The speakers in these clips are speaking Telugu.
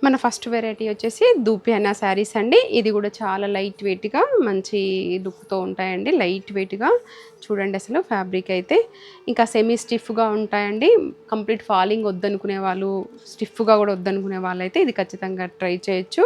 మన ఫస్ట్ వెరైటీ వచ్చేసి దూపియానా శారీస్ అండి. ఇది కూడా చాలా లైట్ వెయిట్గా మంచి లుక్తో ఉంటాయండి. లైట్ వెయిట్గా చూడండి, అసలు ఫ్యాబ్రిక్ అయితే ఇంకా సెమీ స్టిఫ్గా ఉంటాయండి. కంప్లీట్ ఫాలింగ్ వద్దనుకునే వాళ్ళు, స్టిఫ్గా కూడా వద్దనుకునే వాళ్ళు అయితే ఇది ఖచ్చితంగా ట్రై చేయొచ్చు.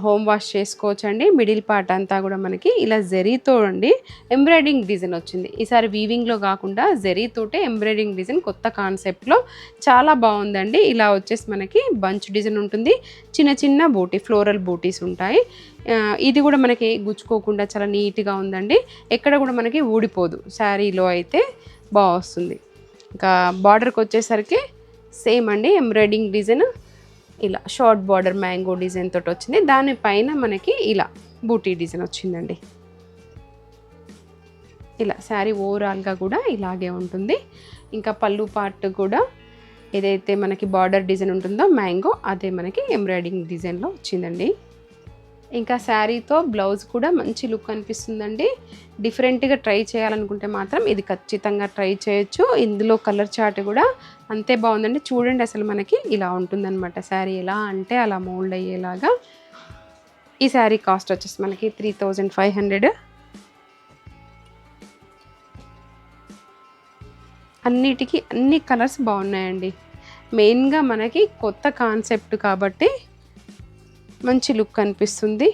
హోమ్ వాష్ చేసుకోవచ్చండి. మిడిల్ పార్ట్ అంతా కూడా మనకి ఇలా జరీతో అండి ఎంబ్రాయిడింగ్ డిజైన్ వచ్చింది. ఈసారి వీవింగ్లో కాకుండా జరీతోటే ఎంబ్రాయిడింగ్ డిజైన్ కొత్త కాన్సెప్ట్లో చాలా బాగుందండి. ఇలా వచ్చేసి మనకి బంచ్ డిజైన్ ఉంటుంది, చిన్న చిన్న బూటీ ఫ్లోరల్ బూటీస్ ఉంటాయి. ఇది కూడా మనకి గుచ్చుకోకుండా చాలా నీట్గా ఉందండి. ఎక్కడ కూడా మనకి ఊడిపోదు, శారీలో అయితే బాగా వస్తుంది. ఇంకా బార్డర్కి వచ్చేసరికి సేమ్ అండి ఎంబ్రాయిడింగ్ డిజైన్ ఇలా షార్ట్ బార్డర్ మ్యాంగో డిజైన్ తోటి వచ్చింది. దానిపైన మనకి ఇలా బూటీ డిజైన్ వచ్చిందండి. ఇలా శారీ ఓవరాల్గా కూడా ఇలాగే ఉంటుంది. ఇంకా పళ్ళు పార్ట్ కూడా ఏదైతే మనకి బార్డర్ డిజైన్ ఉంటుందో మ్యాంగో, అదే మనకి ఎంబ్రాయిడింగ్ డిజైన్లో వచ్చిందండి. ఇంకా శారీతో బ్లౌజ్ కూడా మంచి లుక్ అనిపిస్తుందండి. డిఫరెంట్గా ట్రై చేయాలనుకుంటే మాత్రం ఇది ఖచ్చితంగా ట్రై చేయొచ్చు. ఇందులో కలర్ చార్ట్ కూడా అంతే బాగుందండి. చూడండి, అసలు మనకి ఇలా ఉంటుందన్నమాట శారీ, ఎలా అంటే అలా మోల్డ్ అయ్యేలాగా. ఈ శారీ కాస్ట్ వచ్చేసి మనకి 3500. అన్నిటికీ అన్ని కలర్స్ బాగున్నాయండి. మెయిన్గా మనకి కొత్త కాన్సెప్ట్ కాబట్టి మంచి లుక్ అనిపిస్తుంది.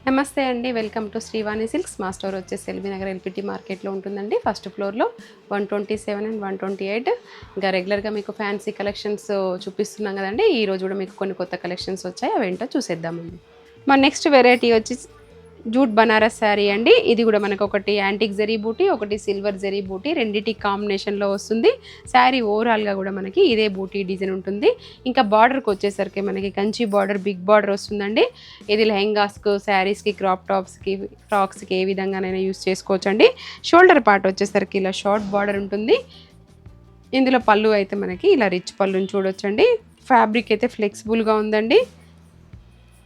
నమస్తే అండి, వెల్కమ్ టు శ్రీవాణి సిల్క్స్. మా స్టోర్ వచ్చేసి ఎల్బీ నగర్ ఎల్పిటి మార్కెట్లో ఉంటుందండి. ఫస్ట్ ఫ్లోర్లో 127 అండ్ 128. ఇంకా రెగ్యులర్గా మీకు ఫ్యాన్సీ కలెక్షన్స్ చూపిస్తున్నాం కదండి. ఈరోజు కూడా మీకు కొన్ని కొత్త కలెక్షన్స్ వచ్చాయి, అవేంటో చూసేద్దామండి. మా నెక్స్ట్ వెరైటీ వచ్చి జూట్ బనారస్ శారీ అండి. ఇది కూడా మనకు ఒకటి యాంటిక్ జరీ బూటీ, ఒకటి సిల్వర్ జరీ బూటీ, రెండిటి కాంబినేషన్లో వస్తుంది. శారీ ఓవరాల్గా కూడా మనకి ఇదే బూటీ డిజైన్ ఉంటుంది. ఇంకా బార్డర్కి వచ్చేసరికి మనకి కంచి బార్డర్, బిగ్ బార్డర్ వస్తుందండి. ఇది లెహెంగాస్కు, శారీస్కి, క్రాప్ టాప్స్కి, ఫ్రాక్స్కి ఏ విధంగానైనా యూస్ చేసుకోవచ్చండి. షోల్డర్ పార్ట్ వచ్చేసరికి ఇలా షార్ట్ బార్డర్ ఉంటుంది. ఇందులో పళ్ళు అయితే మనకి ఇలా రిచ్ పళ్ళుని చూడొచ్చండి. ఫ్యాబ్రిక్ అయితే ఫ్లెక్సిబుల్గా ఉందండి.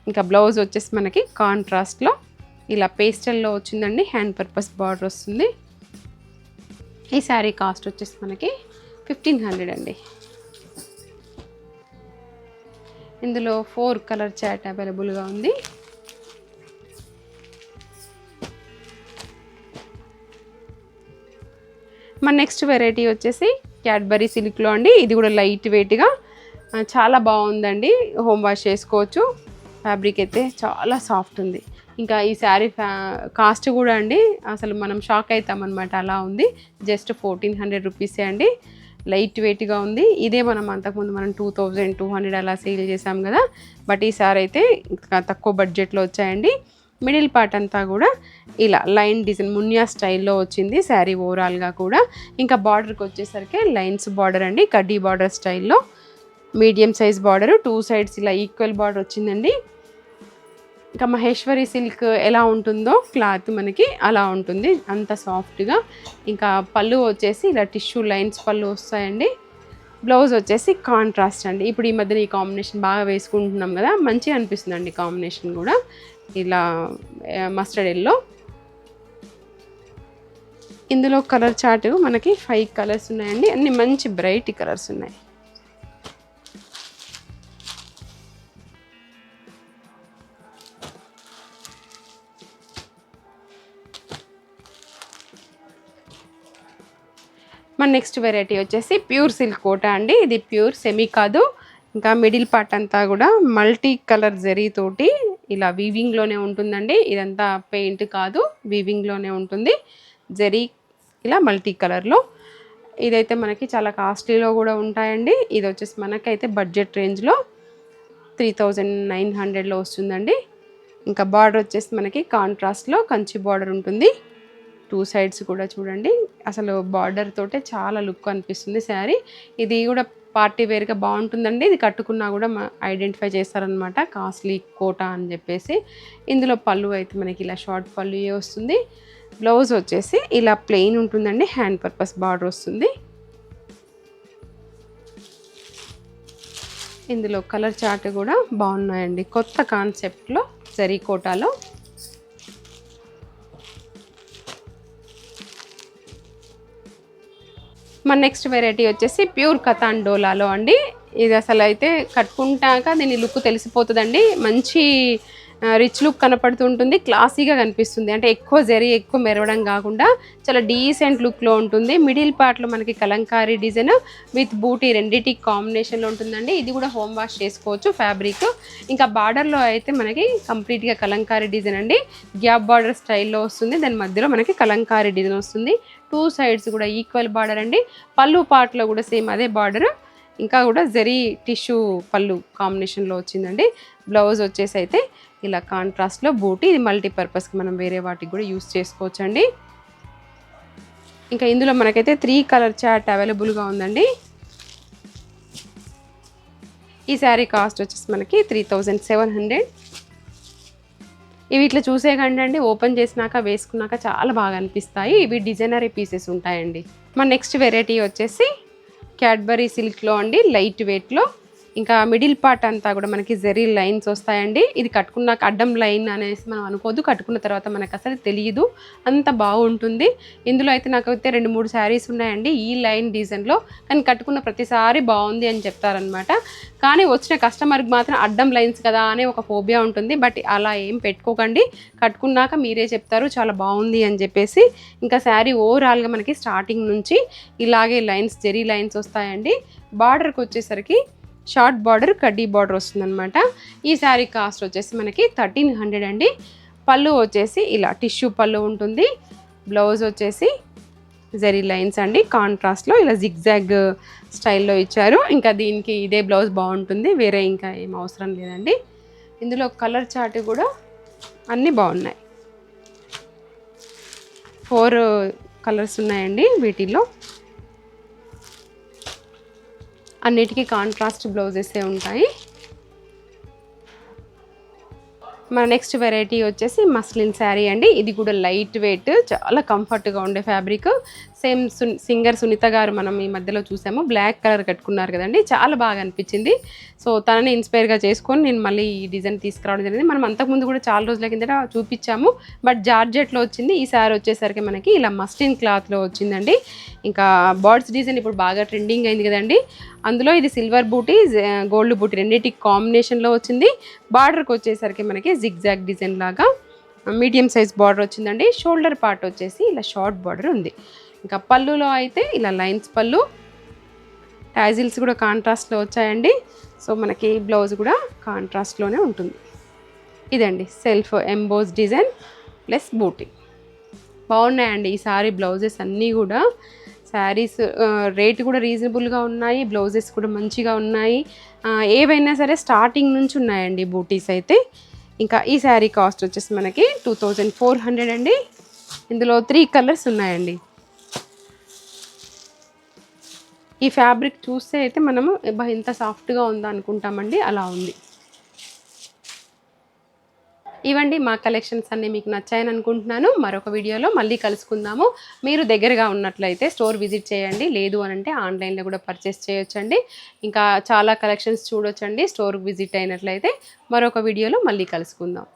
ఇంకా బ్లౌజ్ వచ్చేసి మనకి కాంట్రాస్ట్లో ఇలా పేస్టల్లో వచ్చిందండి. హ్యాండ్ పర్పస్ బార్డర్ వస్తుంది. ఈ శారీ కాస్ట్ వచ్చేసి మనకి 1500 అండి. ఇందులో 4 కలర్ చాట్ అవైలబుల్గా ఉంది. మన నెక్స్ట్ వెరైటీ వచ్చేసి క్యాడ్బరీ సిల్క్లో అండి. ఇది కూడా లైట్ వెయిట్గా చాలా బాగుందండి. హోమ్ వాష్ చేసుకోవచ్చు. ఫ్యాబ్రిక్ అయితే చాలా సాఫ్ట్ ఉంది. ఇంకా ఈ శారీ కాస్ట్ కూడా అండి అసలు మనం షాక్ అవుతామన్నమాట, అలా ఉంది. జస్ట్ 1400 రూపీసే అండి. లైట్ వెయిట్గా ఉంది. ఇదే మనం అంతకుముందు 2200 అలా సేల్ చేసాం కదా. బట్ ఈ సారీ అయితే తక్కువ బడ్జెట్లో వచ్చాయండి. మిడిల్ పార్ట్ అంతా కూడా ఇలా లైన్ డిజైన్ మున్యా స్టైల్లో వచ్చింది శారీ ఓవరాల్గా కూడా. ఇంకా బార్డర్కి వచ్చేసరికి లైన్స్ బార్డర్ అండి, కడ్డీ బార్డర్ స్టైల్లో మీడియం సైజ్ బార్డరు, 2 సైడ్స్ ఇలా ఈక్వల్ బార్డర్ వచ్చిందండి. ఇంకా మహేశ్వరి సిల్క్ ఎలా ఉంటుందో క్లాత్ మనకి అలా ఉంటుంది, అంత సాఫ్ట్గా. ఇంకా పళ్ళు వచ్చేసి ఇలా టిష్యూ లైన్స్ పళ్ళు వస్తాయండి. బ్లౌజ్ వచ్చేసి కాంట్రాస్ట్ అండి. ఇప్పుడు ఈ మధ్యన ఈ కాంబినేషన్ బాగా వేసుకుంటున్నాం కదా, మంచిగా అనిపిస్తుంది అండి కాంబినేషన్ కూడా. ఇలా మస్టర్డ్ ఎల్లో. ఇందులో కలర్ చార్ట్ మనకి 5 కలర్స్ ఉన్నాయండి. అన్ని మంచి బ్రైట్ కలర్స్ ఉన్నాయి. మన నెక్స్ట్ వెరైటీ వచ్చేసి ప్యూర్ సిల్క్ కోట అండి. ఇది ప్యూర్ సెమీ కాదు. ఇంకా మిడిల్ పార్ట్ అంతా కూడా మల్టీ కలర్ జరీతోటి ఇలా వీవింగ్లోనే ఉంటుందండి. ఇదంతా పెయింట్ కాదు, వీవింగ్లోనే ఉంటుంది. జరీ ఇలా మల్టీ కలర్లో. ఇదైతే మనకి చాలా కాస్ట్లీలో కూడా ఉంటాయండి. ఇది వచ్చేసి మనకైతే బడ్జెట్ రేంజ్లో 3900లో వస్తుందండి. ఇంకా బార్డర్ వచ్చేసి మనకి కాంట్రాస్ట్లో కంచి బార్డర్ ఉంటుంది. 2 సైడ్స్ కూడా చూడండి, అసలు బార్డర్ తోటే చాలా లుక్ అనిపిస్తుంది శారీ. ఇది కూడా పార్టీ వేర్గా బాగుంటుందండి. ఇది కట్టుకున్నా కూడా ఐడెంటిఫై చేస్తారనమాట, కాస్ట్లీ కోట అని చెప్పేసి. ఇందులో పళ్ళు అయితే మనకి ఇలా షార్ట్ పళ్ళు వస్తుంది. బ్లౌజ్ వచ్చేసి ఇలా ప్లెయిన్ ఉంటుందండి, హ్యాండ్ పర్పస్ బార్డర్ వస్తుంది. ఇందులో కలర్ చార్ట్ కూడా బాగున్నాయండి, కొత్త కాన్సెప్ట్లో జరీ కోటాలో. మన నెక్స్ట్ వెరైటీ వచ్చేసి ప్యూర్ కతాన్ డోలాలో అండి. ఇది అసలు అయితే కట్టుకుంటాక దీని లుక్ తెలిసిపోతుందండి. మంచి రిచ్ లుక్ కనపడుతుంటుంది, క్లాసీగా కనిపిస్తుంది. అంటే ఎక్కువ జరీ ఎక్కువ మెరవడం కాకుండా చాలా డీసెంట్ లుక్లో ఉంటుంది. మిడిల్ పార్ట్లో మనకి కలంకారీ డిజైన్ విత్ బూటీ రెండిటి కాంబినేషన్లో ఉంటుందండి. ఇది కూడా హోమ్ వాష్ చేసుకోవచ్చు ఫ్యాబ్రిక్. ఇంకా బార్డర్లో అయితే మనకి కంప్లీట్గా కలంకారీ డిజైన్ అండి. గ్యాప్ బార్డర్ స్టైల్లో వస్తుంది. దాని మధ్యలో మనకి కలంకారీ డిజైన్ వస్తుంది. 2 సైడ్స్ కూడా ఈక్వల్ బార్డర్ అండి. పళ్ళు పార్ట్లో కూడా సేమ్ అదే బార్డర్. ఇంకా కూడా జరీ టిష్యూ పళ్ళు కాంబినేషన్లో వచ్చిందండి. బ్లౌజ్ వచ్చేసి అయితే ఇలా కాంట్రాస్ట్లో బూటీ. ఇది మల్టీపర్పస్కి మనం వేరే వాటికి కూడా యూస్ చేసుకోవచ్చండి. ఇంకా ఇందులో మనకైతే 3 కలర్ చార్ట్ అవైలబుల్గా ఉందండి. ఈ శారీ కాస్ట్ వచ్చేసి మనకి 3700. ఇవి ఇట్లా చూసే కండి ఓపెన్ చేసినాక వేసుకున్నాక చాలా బాగా అనిపిస్తాయి. ఇవి డిజైనరీ పీసెస్ ఉంటాయండి. మన నెక్స్ట్ వెరైటీ వచ్చేసి క్యాడ్బరీ సిల్క్లో అండి, లైట్ వెయిట్లో. ఇంకా మిడిల్ పార్ట్ అంతా కూడా మనకి జెరీ లైన్స్ వస్తాయండి. ఇది కట్టుకున్నాక అడ్డం లైన్ అనేసి మనం అనుకోవద్దు, కట్టుకున్న తర్వాత మనకు అసలు తెలియదు, అంత బాగుంటుంది. ఇందులో అయితే నాకైతే 2-3 శారీస్ ఉన్నాయండి ఈ లైన్ డిజైన్లో. కానీ కట్టుకున్న ప్రతిసారి బాగుంది అని చెప్తారనమాట. కానీ వచ్చిన కస్టమర్కి మాత్రం అడ్డం లైన్స్ కదా అనే ఒక ఫోబియా ఉంటుంది. బట్ అలా ఏం పెట్టుకోకండి, కట్టుకున్నాక మీరే చెప్తారు చాలా బాగుంది అని చెప్పేసి. ఇంకా శారీ ఓవరాల్గా మనకి స్టార్టింగ్ నుంచి ఇలాగే లైన్స్, జెరీ లైన్స్ వస్తాయండి. బార్డర్కి వచ్చేసరికి షార్ట్ బార్డర్, కడ్డీ బార్డర్ వస్తుందన్నమాట. ఈ శారీ కాస్ట్ వచ్చేసి మనకి 1300 అండి. పళ్ళు వచ్చేసి ఇలా టిష్యూ పళ్ళు ఉంటుంది. బ్లౌజ్ వచ్చేసి జెరీ లైన్స్ అండి, కాంట్రాస్ట్లో ఇలా జిగ్జాగ్ స్టైల్లో ఇచ్చారు. ఇంకా దీనికి ఇదే బ్లౌజ్ బాగుంటుంది, వేరే ఇంకా ఏం అవసరం లేదండి. ఇందులో కలర్ చార్ట్ కూడా అన్నీ బాగున్నాయి. 4 కలర్స్ ఉన్నాయండి వీటిల్లో. అన్నిటికీ కాంట్రాస్ట్ బ్లౌజెసే ఉంటాయి. మన నెక్స్ట్ వెరైటీ వచ్చేసి మస్లిన్ శారీ అండి. ఇది కూడా లైట్ వెయిట్, చాలా కంఫర్ట్గా ఉండే ఫ్యాబ్రిక్. సేమ్ సింగర్ సునీత గారు మనం ఈ మధ్యలో చూసాము, బ్లాక్ కలర్ కట్టుకున్నారు కదండి, చాలా బాగా అనిపించింది. సో తనని ఇన్స్పైర్గా చేసుకొని నేను మళ్ళీ ఈ డిజైన్ తీసుకురావడం జరిగింది. మనం అంతకుముందు కూడా చాలా రోజుల కిందట చూపించాము, బట్ జార్జెట్లో వచ్చింది. ఈ శారీ వచ్చేసరికి మనకి ఇలా మస్లిన్ క్లాత్లో వచ్చిందండి. ఇంకా బర్డ్స్ డిజైన్ ఇప్పుడు బాగా ట్రెండింగ్ అయింది కదండి, అందులో ఇది సిల్వర్ బూటీ, గోల్డ్ బూటీ రెండింటికి కాంబినేషన్లో వచ్చింది. బార్డర్కి వచ్చేసరికి మనకి జిగ్జాగ్ డిజైన్ లాగా మీడియం సైజ్ బార్డర్ వచ్చిందండి. షోల్డర్ పార్ట్ వచ్చేసి ఇలా షార్ట్ బార్డర్ ఉంది. ఇంకా పళ్ళులో అయితే ఇలా లైన్స్ పళ్ళు, టాజిల్స్ కూడా కాంట్రాస్ట్లో వచ్చాయండి. సో మనకి బ్లౌజ్ కూడా కాంట్రాస్ట్లోనే ఉంటుంది. ఇదండి సెల్ఫ్ ఎంబోస్ డిజైన్ ప్లస్ బూటీ. బాగున్నాయండి ఈ సారీ బ్లౌజెస్ అన్నీ కూడా. శారీస్ రేట్ కూడా రీజనబుల్గా ఉన్నాయి, బ్లౌజెస్ కూడా మంచిగా ఉన్నాయి. ఏవైనా సరే స్టార్టింగ్ నుంచి ఉన్నాయండి బూటీస్ అయితే. ఇంకా ఈ శారీ కాస్ట్ వచ్చేసి మనకి 2400 అండి. ఇందులో 3 కలర్స్ ఉన్నాయండి. ఈ ఫ్యాబ్రిక్ చూస్తే అయితే మనము ఎంత సాఫ్ట్గా ఉందా అనుకుంటామండి, అలా ఉంది. ఇవండి మా కలెక్షన్స్ అన్నీ మీకు నచ్చాయని అనుకుంటున్నాను. మరొక వీడియోలో మళ్ళీ కలుసుకుందాము. మీరు దగ్గరగా ఉన్నట్లయితే స్టోర్ విజిట్ చేయండి, లేదు అని అంటే ఆన్లైన్లో కూడా పర్చేస్ చేయొచ్చండి. ఇంకా చాలా కలెక్షన్స్ చూడొచ్చండి స్టోర్ విజిట్ అయినట్లయితే. మరొక వీడియోలో మళ్ళీ కలుసుకుందాం.